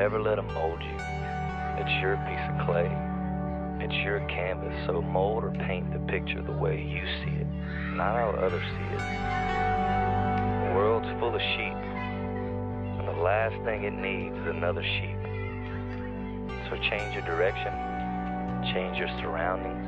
never let them mold you. It's your piece of clay. It's your canvas, so mold or paint the picture the way you see it, not how others see it. The world's full of sheep, and the last thing it needs is another sheep. So change your direction, change your surroundings,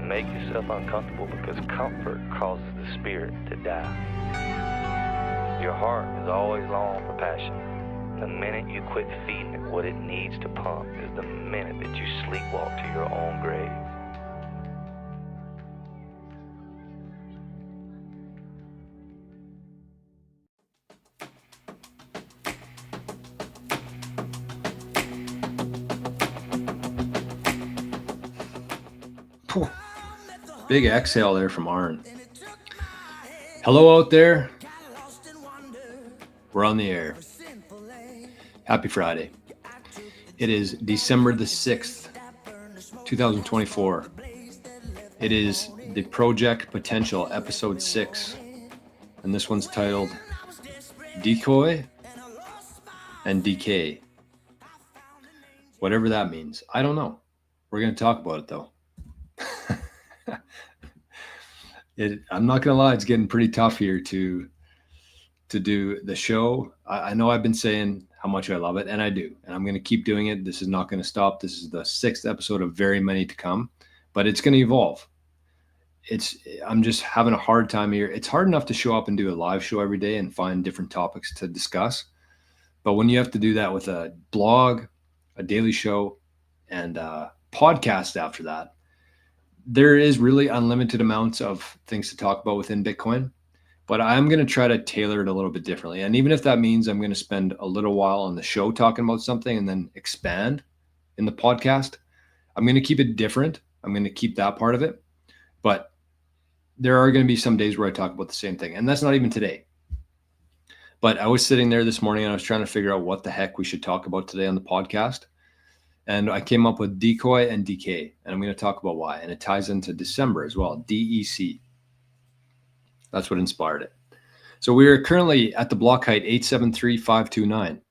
make yourself uncomfortable, because comfort causes the spirit to die. Your heart is always long for passion. The minute you quit feeding it what it needs to pump is the minute that you sleepwalk to your own grave. Big exhale there from Arnie. Hello out there. We're on the air. Happy Friday. It is December the 6th, 2024. It is the Project Potential episode 6. And this one's titled Decoy and Decay. Whatever that means. I don't know. We're going to talk about it though. I'm not going to lie, it's getting pretty tough here to do the show. I know I've been saying how much I love it, and I do. And I'm going to keep doing it. This is not going to stop. This is the 6th episode of very many to come, but it's going to evolve. I'm just having a hard time here. It's hard enough to show up and do a live show every day and find different topics to discuss. But when you have to do that with a blog, a daily show, and a podcast after that, there is really unlimited amounts of things to talk about within Bitcoin, but I'm going to try to tailor it a little bit differently. And even if that means I'm going to spend a little while on the show talking about something and then expand in the podcast, I'm going to keep it different. I'm going to keep that part of it. But there are going to be some days where I talk about the same thing. And that's not even today. But I was sitting there this morning and I was trying to figure out what the heck we should talk about today on the podcast. And I came up with Decoy and Decay, and I'm going to talk about why. And it ties into December as well, DEC. That's what inspired it. So we are currently at the block height 873,529.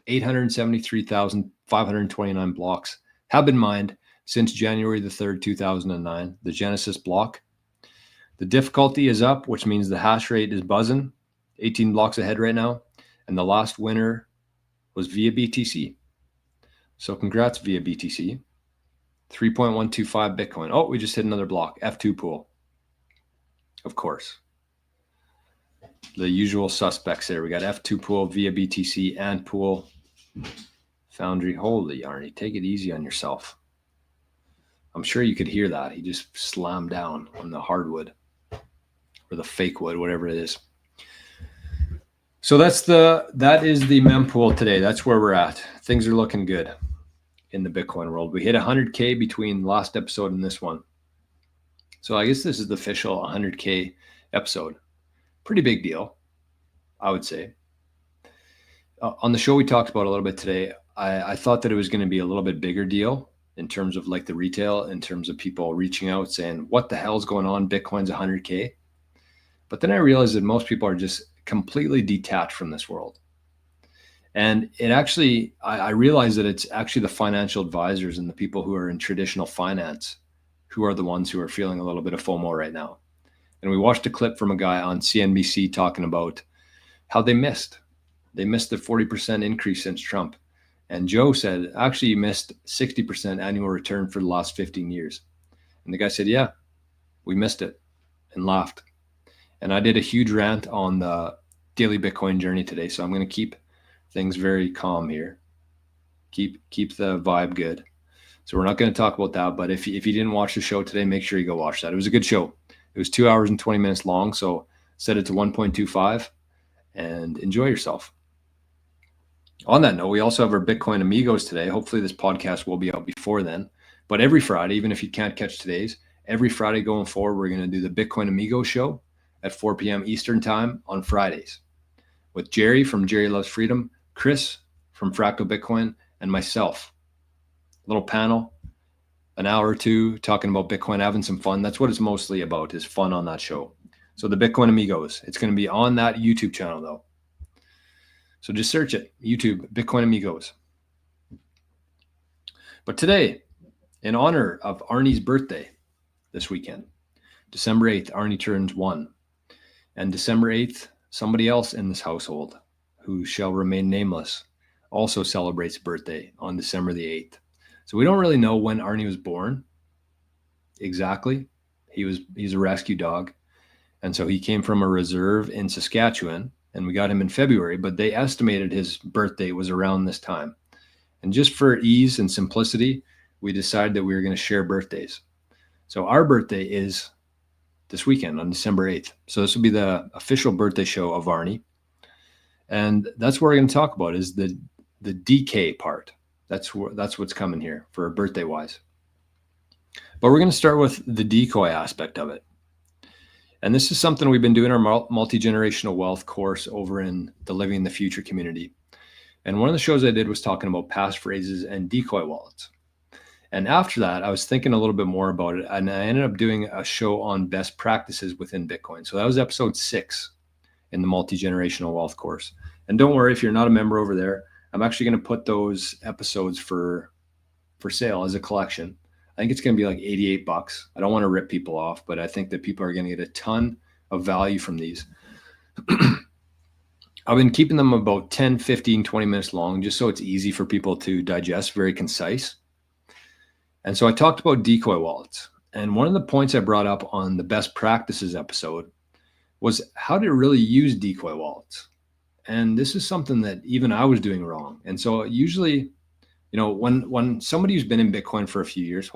873,529 blocks have been mined since January the 3rd, 2009, the Genesis block. The difficulty is up, which means the hash rate is buzzing, 18 blocks ahead right now. And the last winner was via BTC. So congrats via BTC. 3.125 Bitcoin. Oh, we just hit another block. F2 pool. Of course. The usual suspects there. We got F2 pool via BTC and pool Foundry. Holy Arnie, take it easy on yourself. I'm sure you could hear that. He just slammed down on the hardwood or the fake wood, whatever it is. So that is the mempool today. That's where we're at. Things are looking good in the Bitcoin world. We hit 100K between last episode and this one. So I guess this is the official 100K episode. Pretty big deal, I would say. On the show we talked about a little bit today, I thought that it was going to be a little bit bigger deal in terms of like the retail, in terms of people reaching out saying, what the hell's going on? Bitcoin's 100K. But then I realized that most people are just completely detached from this world. And it actually, I realized that it's actually the financial advisors and the people who are in traditional finance who are the ones who are feeling a little bit of FOMO right now. And we watched a clip from a guy on CNBC talking about how they missed the 40% increase since Trump. And Joe said, actually, you missed 60% annual return for the last 15 years. And the guy said, yeah, we missed it, and laughed. And I did a huge rant on the daily Bitcoin journey today. So I'm going to keep things very calm here. Keep the vibe good. So we're not going to talk about that. But if you didn't watch the show today, make sure you go watch that. It was a good show. It was 2 hours and 20 minutes long. So set it to 1.25 and enjoy yourself. On that note, we also have our Bitcoin Amigos today. Hopefully this podcast will be out before then. But every Friday, even if you can't catch today's, every Friday going forward, we're going to do the Bitcoin Amigos show at 4 p.m. Eastern time on Fridays with Jerry from Jerry Loves Freedom, Chris from Fractal Bitcoin, and myself. A little panel, an hour or two talking about Bitcoin, having some fun. That's what it's mostly about, is fun on that show. So the Bitcoin Amigos, it's going to be on that YouTube channel though. So just search it, YouTube, Bitcoin Amigos. But today, in honor of Arnie's birthday this weekend, December 8th, Arnie turns 1. And December 8th, somebody else in this household, who shall remain nameless, also celebrates birthday on December the 8th. So we don't really know when Arnie was born exactly. He's a rescue dog. And so he came from a reserve in Saskatchewan, and we got him in February, but they estimated his birthday was around this time. And just for ease and simplicity, we decided that we were going to share birthdays. So our birthday is this weekend on December 8th. So this will be the official birthday show of Arnie. And that's what we're going to talk about, is the decay part. That's what's coming here for birthday wise. But we're going to start with the decoy aspect of it. And this is something we've been doing our multi-generational wealth course over in the Living the Future community. And one of the shows I did was talking about passphrases and decoy wallets. And after that, I was thinking a little bit more about it, and I ended up doing a show on best practices within Bitcoin. So that was episode 6 in the multi-generational wealth course. And don't worry, if you're not a member over there, I'm actually going to put those episodes for sale as a collection. I think it's going to be like $88. I don't want to rip people off, but I think that people are going to get a ton of value from these. I've been keeping them about 10, 15, 20 minutes long, just so it's easy for people to digest, very concise. And so I talked about decoy wallets. And one of the points I brought up on the best practices episode was how to really use decoy wallets. And this is something that even I was doing wrong. And so usually, when somebody who's been in Bitcoin for a few years,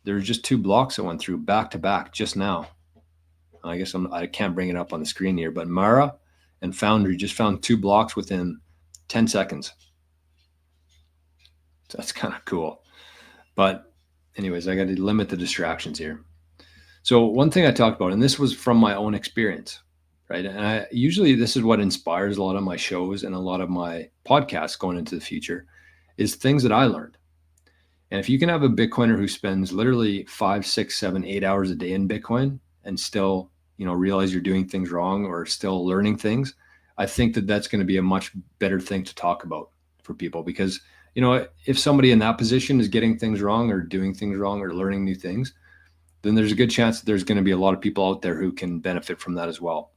there's just 2 blocks I went through back to back just now. I guess I can't bring it up on the screen here, but Mara and Foundry just found 2 blocks within 10 seconds. So that's kind of cool. But anyways, I got to limit the distractions here. So one thing I talked about, and this was from my own experience, right? And usually this is what inspires a lot of my shows and a lot of my podcasts going into the future, is things that I learned. And if you can have a Bitcoiner who spends literally 5, 6, 7, 8 hours a day in Bitcoin and still, realize you're doing things wrong or still learning things, I think that that's going to be a much better thing to talk about for people. Because, if somebody in that position is getting things wrong or doing things wrong or learning new things, then there's a good chance that there's going to be a lot of people out there who can benefit from that as well.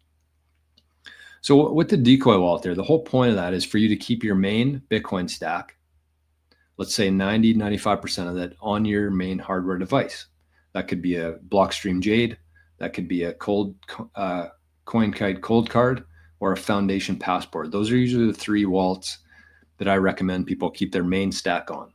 So with the decoy wallet there, the whole point of that is for you to keep your main Bitcoin stack, let's say 90, 95% of that, on your main hardware device. That could be a Blockstream Jade, that could be a CoinKite Cold Card, or a Foundation Passport. Those are usually the 3 wallets that I recommend people keep their main stack on.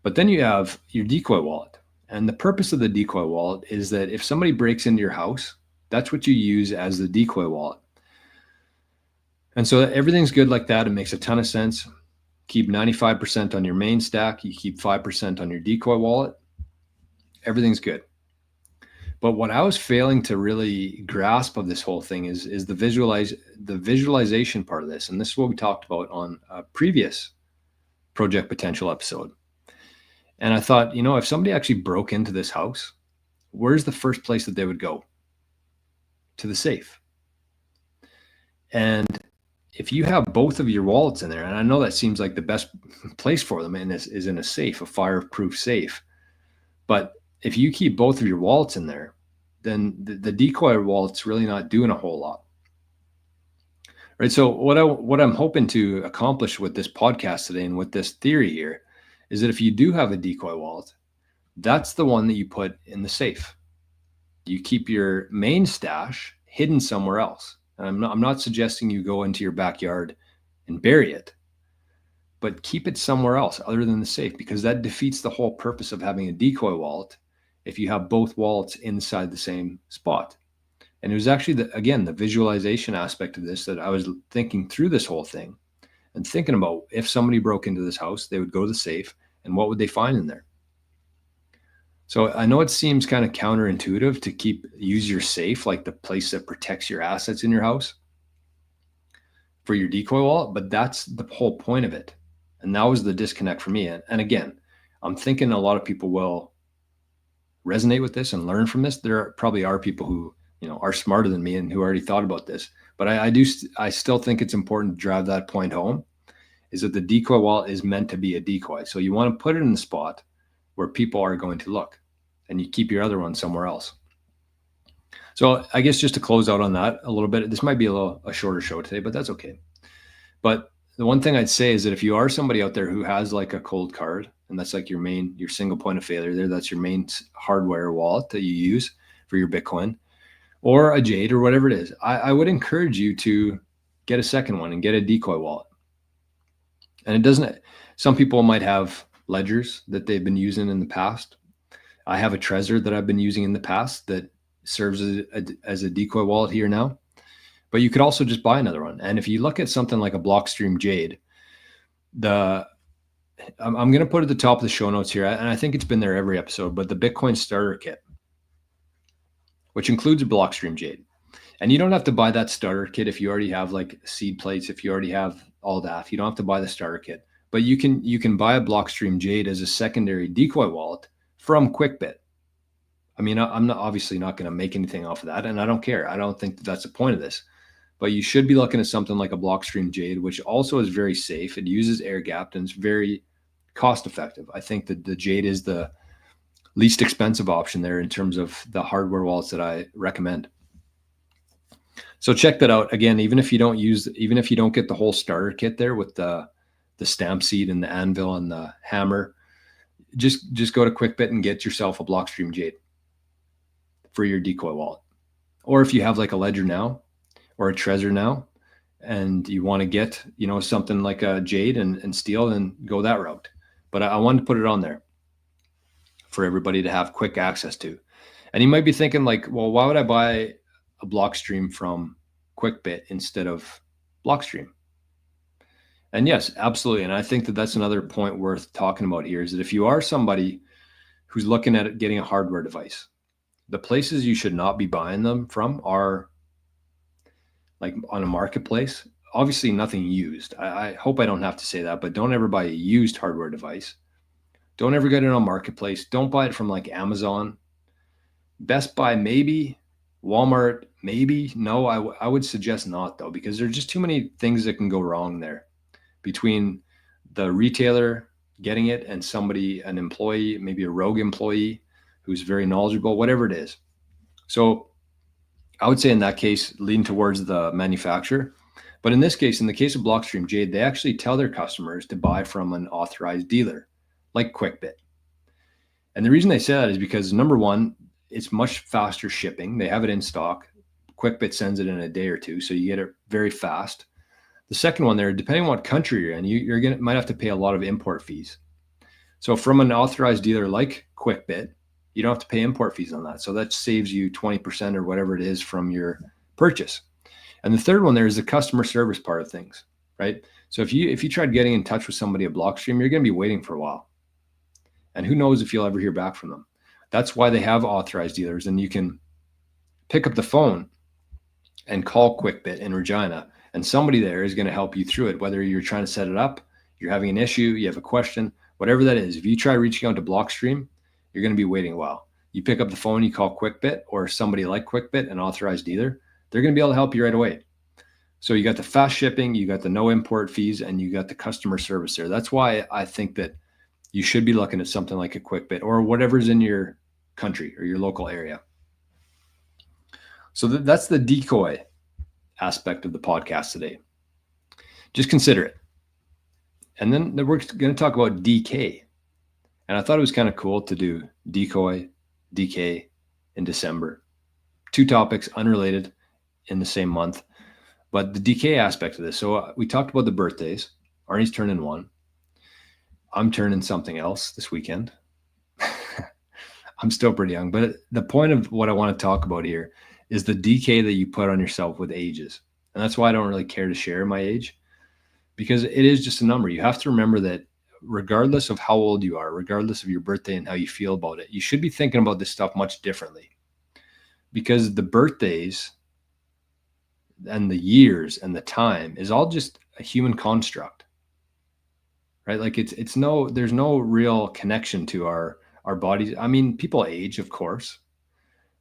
But then you have your decoy wallet. And the purpose of the decoy wallet is that if somebody breaks into your house, that's what you use as the decoy wallet. And so everything's good like that. It makes a ton of sense. Keep 95% on your main stack. You keep 5% on your decoy wallet. Everything's good. But what I was failing to really grasp of this whole thing is the visualization part of this. And this is what we talked about on a previous Project Potential episode. And I thought, if somebody actually broke into this house, where's the first place that they would go? To the safe. And if you have both of your wallets in there, and I know that seems like the best place for them is in a safe, a fireproof safe. But if you keep both of your wallets in there, then the decoy wallet's really not doing a whole lot. Right. So what I'm hoping to accomplish with this podcast today and with this theory here is that if you do have a decoy wallet, that's the one that you put in the safe. You keep your main stash hidden somewhere else. And I'm not suggesting you go into your backyard and bury it, but keep it somewhere else other than the safe, because that defeats the whole purpose of having a decoy wallet if you have both wallets inside the same spot. And it was actually, the visualization aspect of this that I was thinking through this whole thing and thinking about, if somebody broke into this house, they would go to the safe, and what would they find in there? So I know it seems kind of counterintuitive to use your safe like the place that protects your assets in your house for your decoy wallet, but that's the whole point of it. And that was the disconnect for me. And again, I'm thinking a lot of people will resonate with this and learn from this. There probably are people who, are smarter than me and who already thought about this. But I still think it's important to drive that point home, is that the decoy wallet is meant to be a decoy. So you want to put it in the spot where people are going to look, and you keep your other one somewhere else. So I guess just to close out on that a little bit, this might be a shorter show today, but that's okay. But the one thing I'd say is that if you are somebody out there who has like a cold card, and that's like your single point of failure there, that's your main hardware wallet that you use for your Bitcoin, or a Jade or whatever it is, I would encourage you to get a second one and get a decoy wallet. And some people might have ledgers that they've been using in the past. I have a Trezor that I've been using in the past that serves as a decoy wallet here now. But you could also just buy another one. And if you look at something like a Blockstream Jade, I'm going to put at the top of the show notes here, and I think it's been there every episode, but the Bitcoin starter kit, which includes a Blockstream Jade. And you don't have to buy that starter kit if you already have like seed plates, if you already have all that. You don't have to buy the starter kit, but you can buy a Blockstream Jade as a secondary decoy wallet from QuickBit. I mean, I'm obviously not going to make anything off of that, and I don't care. I don't think that's the point of this. But you should be looking at something like a Blockstream Jade, which also is very safe. It uses air gapped and it's very cost effective. I think that the Jade is the least expensive option there in terms of the hardware wallets that I recommend. So check that out. Again, even if you don't get the whole starter kit there with the stamp seed and the anvil and the hammer, just go to QuickBit and get yourself a Blockstream Jade for your decoy wallet. Or if you have like a Ledger now or a Trezor now, and you want to get, something like a Jade and steel, then go that route. But I wanted to put it on there for everybody to have quick access to. And you might be thinking like, well, why would I buy a Blockstream from QuickBit instead of Blockstream? And yes, absolutely. And I think that that's another point worth talking about here, is that if you are somebody who's looking at getting a hardware device, the places you should not be buying them from are like on a marketplace. Obviously nothing used. I hope I don't have to say that, but don't ever buy a used hardware device. Don't ever get it on marketplace. Don't buy it from like Amazon. Best Buy, maybe. Walmart, maybe. No, I would suggest not, though, because there's just too many things that can go wrong there between the retailer getting it and an employee, maybe a rogue employee who's very knowledgeable, whatever it is. So I would say in that case, lean towards the manufacturer. But in this case, in the case of Blockstream Jade, they actually tell their customers to buy from an authorized dealer like QuickBit. And the reason they say that is because, number one, it's much faster shipping. They have it in stock. QuickBit sends it in a day or two, so you get it very fast. The second one there, depending on what country you're in, might have to pay a lot of import fees. So from an authorized dealer like QuickBit, you don't have to pay import fees on that. So that saves you 20% or whatever it is from your purchase. And the third one there is the customer service part of things, right? So if you tried getting in touch with somebody at Blockstream, you're going to be waiting for a while. And who knows if you'll ever hear back from them. That's why they have authorized dealers, and you can pick up the phone and call QuickBit in Regina, and somebody there is going to help you through it, whether you're trying to set it up, you're having an issue, you have a question, whatever that is. If you try reaching out to Blockstream, you're going to be waiting a while. You pick up the phone, you call QuickBit or somebody like QuickBit, an authorized dealer, they're going to be able to help you right away. So you got the fast shipping, you got the no import fees, and you got the customer service there. That's why I think that you should be looking at something like a QuickBit or whatever's in your country or your local area. So that's the decoy aspect of the podcast today. Just consider it. And then we're going to talk about Decay. And I thought it was kind of cool to do Decoy, Decay in December. Two topics unrelated in the same month. But the Decay aspect of this. So we talked about the birthdays. Arnie's turning 1. I'm turning something else this weekend. I'm still pretty young. But the point of what I want to talk about here is the decay that you put on yourself with ages. And that's why I don't really care to share my age, because it is just a number. You have to remember that regardless of how old you are, regardless of your birthday and how you feel about it, you should be thinking about this stuff much differently, because the birthdays and the years and the time is all just a human construct, right? Like there's no real connection to our bodies. I mean, people age, of course,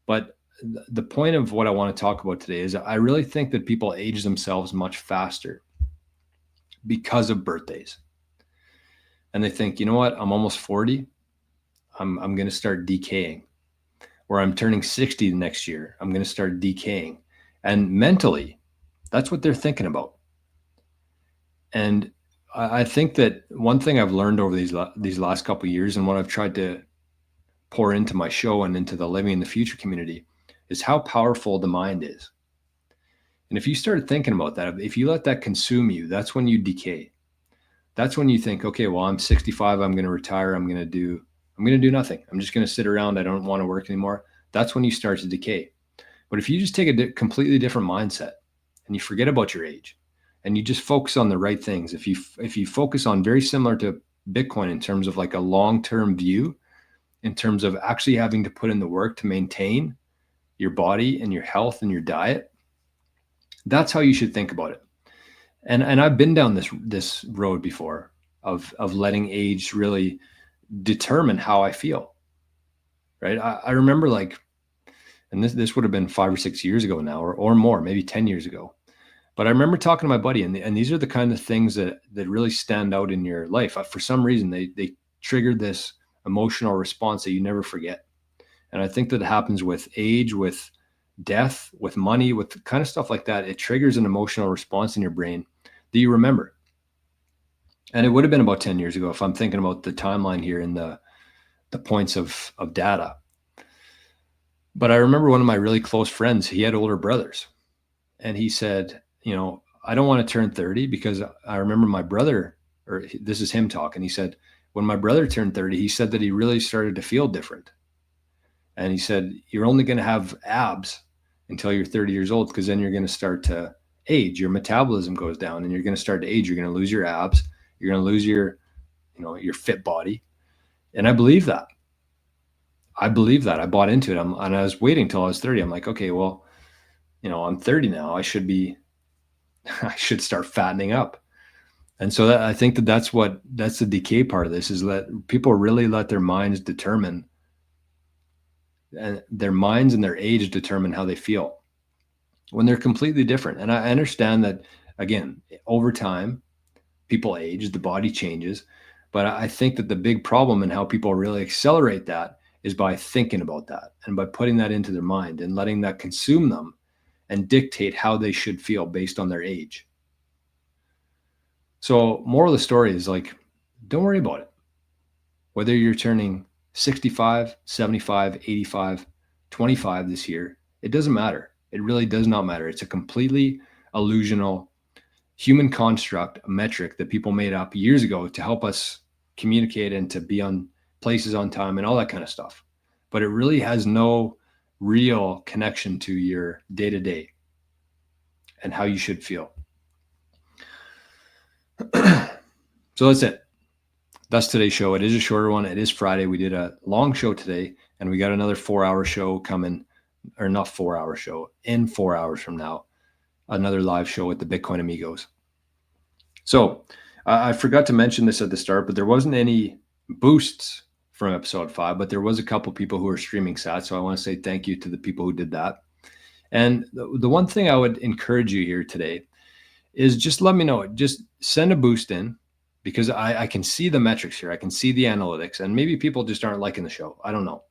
but the point of what I want to talk about today is I really think that people age themselves much faster because of birthdays. And they think, you know what, I'm almost 40. I'm going to start decaying. Or I'm turning 60 next year. I'm going to start decaying. And mentally, that's what they're thinking about. And I think that one thing I've learned over these last couple of years, and what I've tried to pour into my show and into the Living in the Future community, is how powerful the mind is. And if you start thinking about that, if you let that consume you, that's when you decay. That's when you think, okay, well, I'm 65, I'm going to retire, I'm going to do nothing. I'm just going to sit around. I don't want to work anymore. That's when you start to decay. But if you just take a completely different mindset and you forget about your age and you just focus on the right things, if you focus on, very similar to Bitcoin in terms of like a long-term view, in terms of actually having to put in the work to maintain your body and your health and your diet, that's how you should think about it. And I've been down this road before of letting age really determine how I feel. Right? I remember, like, and this would have been 5 or 6 years ago now, or more, maybe 10 years ago. But I remember talking to my buddy, and these are the kind of things that really stand out in your life. For some reason, they triggered this emotional response that you never forget. And I think that it happens with age, with death, with money, with kind of stuff like that. It triggers an emotional response in your brain that you remember. And it would have been about 10 years ago, if I'm thinking about the timeline here in the points of data. But I remember one of my really close friends, he had older brothers. And he said, you know, I don't want to turn 30 because I remember my brother, or this is him talking. He said, when my brother turned 30, he said that he really started to feel different. And he said, you're only going to have abs until you're 30 years old, because then you're going to start to age. Your metabolism goes down and you're going to start to age. You're going to lose your abs. You're going to lose your fit body. And I believe that. I bought into it. And I was waiting till I was 30. I'm like, okay, well, I'm 30 now. I should start fattening up. And so I think that's the decay part of this, is that people really let their minds determine, and their minds and their age determine how they feel when they're completely different. And I understand that, again, over time, people age, the body changes. But I think that the big problem in how people really accelerate that is by thinking about that and by putting that into their mind and letting that consume them and dictate how they should feel based on their age. So moral of the story is, like, don't worry about it. Whether you're turning 65, 75, 85, 25 this year, it doesn't matter. It really does not matter. It's a completely illusional human construct, a metric that people made up years ago to help us communicate and to be on places on time and all that kind of stuff. But it really has no real connection to your day-to-day and how you should feel. So that's it. That's today's show. It is a shorter one. It is Friday. We did a long show today, and we got another 4-hour show coming, or not 4-hour show, in 4 hours from now, another live show with the Bitcoin Amigos. So I forgot to mention this at the start, but there wasn't any boosts from episode 5, but there was a couple people who are streaming sats. So I want to say thank you to the people who did that. And the one thing I would encourage you here today is just let me know. Just send a boost in, because I can see the metrics here. I can see the analytics, and maybe people just aren't liking the show. I don't know.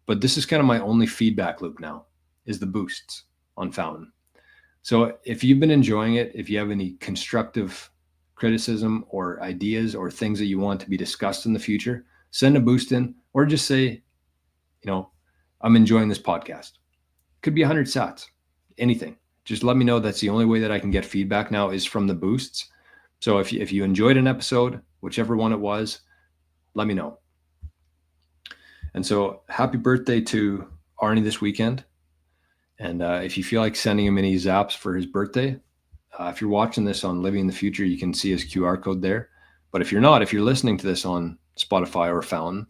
But this is kind of my only feedback loop now, is the boosts on Fountain. So if you've been enjoying it, if you have any constructive criticism or ideas or things that you want to be discussed in the future, send a boost in, or just say, I'm enjoying this podcast. Could be 100 sats, anything. Just let me know. That's the only way that I can get feedback now, is from the boosts. So if you enjoyed an episode, whichever one it was, let me know. And so happy birthday to Arnie this weekend. And if you feel like sending him any zaps for his birthday, if you're watching this on Living in the Future, you can see his QR code there. But if you're not, if you're listening to this on Spotify or Fountain,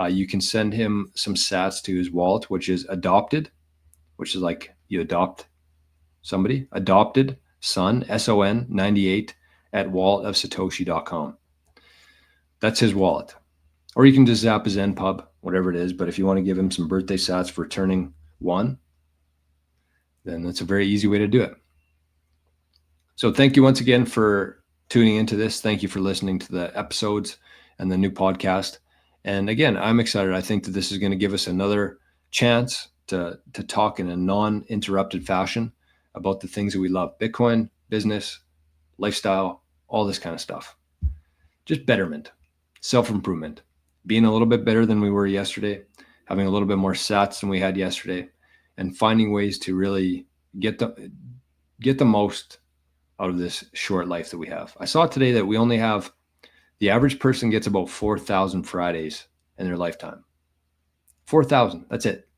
you can send him some sats to his wallet, which is adopted, which is like you adopt somebody, adopted son, SON 98 at walletofsatoshi.com. That's his wallet. Or you can just zap his NPub, whatever it is. But if you want to give him some birthday sats for turning one, then that's a very easy way to do it. So thank you once again for tuning into this. Thank you for listening to the episodes and the new podcast. And again, I'm excited. I think that this is going to give us another chance to talk in a non-interrupted fashion about the things that we love: Bitcoin, business, lifestyle, all this kind of stuff. Just betterment, self-improvement, being a little bit better than we were yesterday, having a little bit more sats than we had yesterday, and finding ways to really get the most out of this short life that we have. I saw today that we only have, the average person gets about 4,000 Fridays in their lifetime. 4,000, that's it.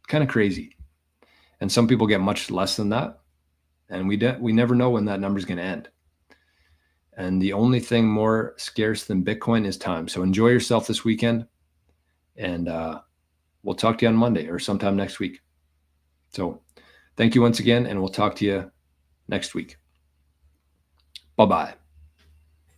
Kind of crazy. And some people get much less than that. And we never know when that number is going to end. And the only thing more scarce than Bitcoin is time. So enjoy yourself this weekend. And we'll talk to you on Monday or sometime next week. So thank you once again, and we'll talk to you next week. Bye-bye.